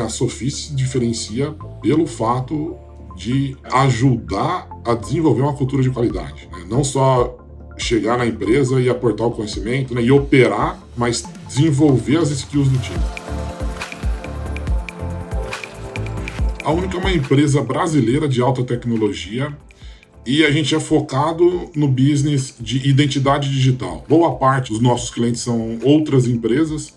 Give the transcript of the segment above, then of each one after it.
a Sofist se diferencia pelo fato de ajudar a desenvolver uma cultura de qualidade, né? Não só chegar na empresa e aportar o conhecimento, né, e operar, mas desenvolver as skills do time. A Único é uma empresa brasileira de alta tecnologia e a gente é focado no business de identidade digital. Boa parte dos nossos clientes são outras empresas,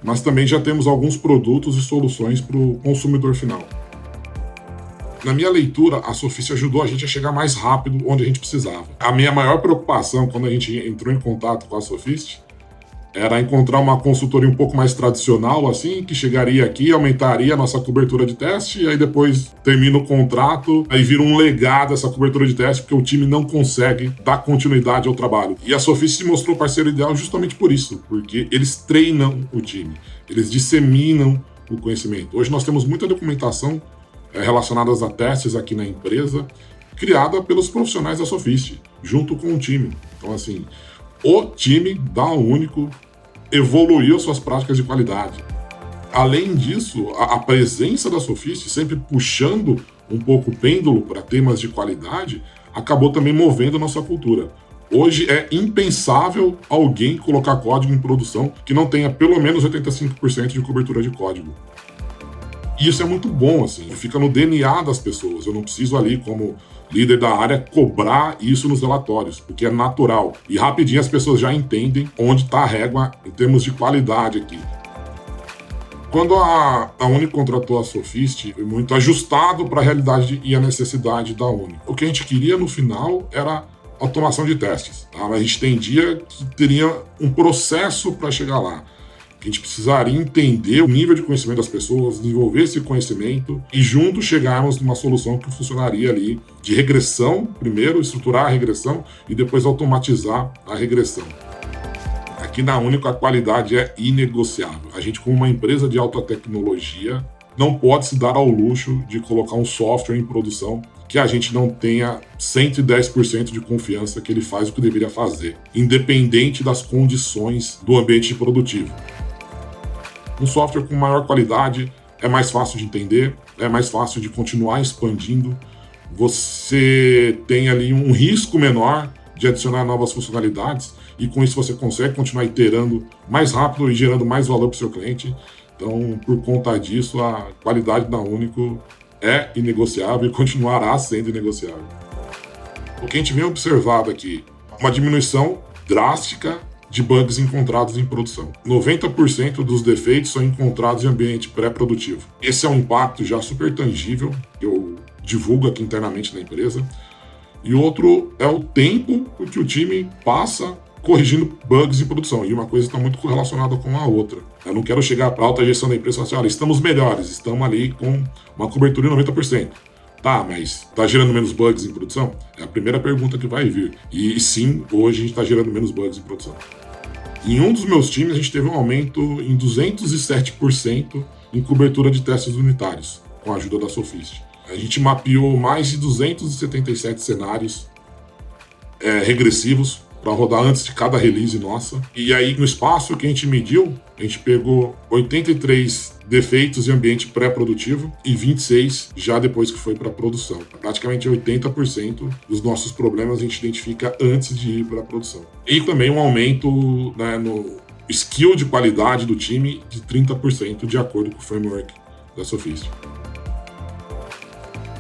mas também já temos alguns produtos e soluções para o consumidor final. Na minha leitura, a Sofist ajudou a gente a chegar mais rápido onde a gente precisava. A minha maior preocupação quando a gente entrou em contato com a Sofist era encontrar uma consultoria um pouco mais tradicional, assim, que chegaria aqui, aumentaria a nossa cobertura de teste, e aí depois termina o contrato, aí vira um legado essa cobertura de teste, porque o time não consegue dar continuidade ao trabalho. E a Sofist se mostrou parceiro ideal justamente por isso, porque eles treinam o time, eles disseminam o conhecimento. Hoje nós temos muita documentação relacionadas a testes aqui na empresa, criada pelos profissionais da Sofist, junto com o time. Então, assim, o time da Único evoluiu suas práticas de qualidade. Além disso, a presença da Sofist, sempre puxando um pouco o pêndulo para temas de qualidade, acabou também movendo a nossa cultura. Hoje é impensável alguém colocar código em produção que não tenha pelo menos 85% de cobertura de código. E isso é muito bom, assim, fica no DNA das pessoas. Eu não preciso ali, como líder da área, cobrar isso nos relatórios, porque é natural. E rapidinho as pessoas já entendem onde está a régua em termos de qualidade aqui. Quando a Único contratou a Sofist, foi muito ajustado para a realidade e a necessidade da Único. O que a gente queria no final era automação de testes, tá? Mas a gente entendia que teria um processo para chegar lá. Que a gente precisaria entender o nível de conhecimento das pessoas, desenvolver esse conhecimento e juntos chegarmos numa solução que funcionaria ali de regressão, primeiro estruturar a regressão e depois automatizar a regressão. Aqui na Único a qualidade é inegociável. A gente, como uma empresa de alta tecnologia, não pode se dar ao luxo de colocar um software em produção que a gente não tenha 110% de confiança que ele faz o que deveria fazer, independente das condições do ambiente produtivo. Um software com maior qualidade é mais fácil de entender, é mais fácil de continuar expandindo, você tem ali um risco menor de adicionar novas funcionalidades e com isso você consegue continuar iterando mais rápido e gerando mais valor para o seu cliente. Então, por conta disso, a qualidade da Único é inegociável e continuará sendo inegociável. O que a gente vem observado aqui, uma diminuição drástica de bugs encontrados em produção. 90% dos defeitos são encontrados em ambiente pré-produtivo. Esse é um impacto já super tangível, que eu divulgo aqui internamente na empresa. E outro é o tempo que o time passa corrigindo bugs em produção. E uma coisa está muito correlacionada com a outra. Eu não quero chegar para a alta gestão da empresa e falar assim, olha, estamos melhores, estamos ali com uma cobertura de 90%. Tá, mas está gerando menos bugs em produção? É a primeira pergunta que vai vir. E sim, hoje a gente está gerando menos bugs em produção. Em um dos meus times, a gente teve um aumento em 207% em cobertura de testes unitários, com a ajuda da Sofist. A gente mapeou mais de 277 cenários regressivos para rodar antes de cada release nossa. E aí, no espaço que a gente mediu, a gente pegou 83 defeitos em ambiente pré-produtivo e 26 já depois que foi para produção. Praticamente 80% dos nossos problemas a gente identifica antes de ir para a produção. E também um aumento, né, no skill de qualidade do time de 30% de acordo com o framework da Sofist.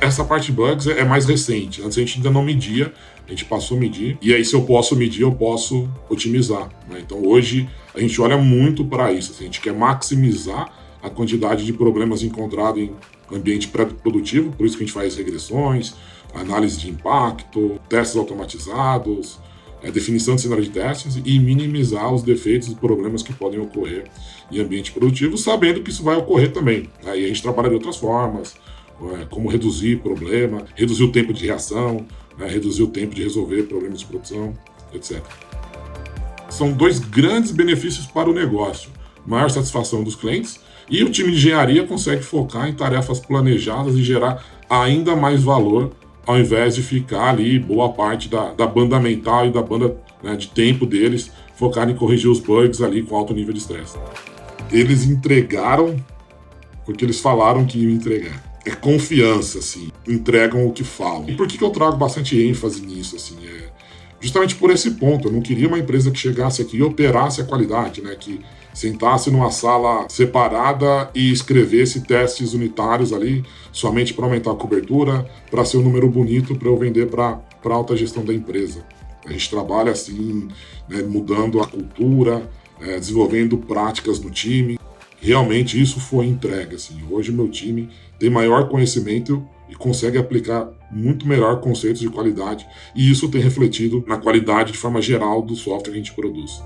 Essa parte de bugs é mais recente. Antes a gente ainda não media, a gente passou a medir. E aí, se eu posso medir, eu posso otimizar, né? Então, hoje, a gente olha muito para isso. A gente quer maximizar a quantidade de problemas encontrados em ambiente pré-produtivo. Por isso que a gente faz regressões, análise de impacto, testes automatizados, definição de cenário de testes e minimizar os defeitos e problemas que podem ocorrer em ambiente produtivo, sabendo que isso vai ocorrer também. Aí a gente trabalha de outras formas, como reduzir problema, reduzir o tempo de reação, reduzir o tempo de resolver problemas de produção, etc. São dois grandes benefícios para o negócio. Maior satisfação dos clientes e o time de engenharia consegue focar em tarefas planejadas e gerar ainda mais valor, ao invés de ficar ali boa parte da banda mental e da banda, né, de tempo deles focar em corrigir os bugs ali com alto nível de estresse. Eles entregaram porque eles falaram que iam entregar. É confiança, assim, entregam o que falam. E por que eu trago bastante ênfase nisso, assim? Justamente por esse ponto. Eu não queria uma empresa que chegasse aqui e operasse a qualidade, né? Que sentasse numa sala separada e escrevesse testes unitários ali, somente para aumentar a cobertura, para ser um número bonito para eu vender para a alta gestão da empresa. A gente trabalha assim, né, mudando a cultura, desenvolvendo práticas no time. Realmente isso foi entregue. Assim. Hoje o meu time tem maior conhecimento e consegue aplicar muito melhor conceitos de qualidade, e isso tem refletido na qualidade de forma geral do software que a gente produz.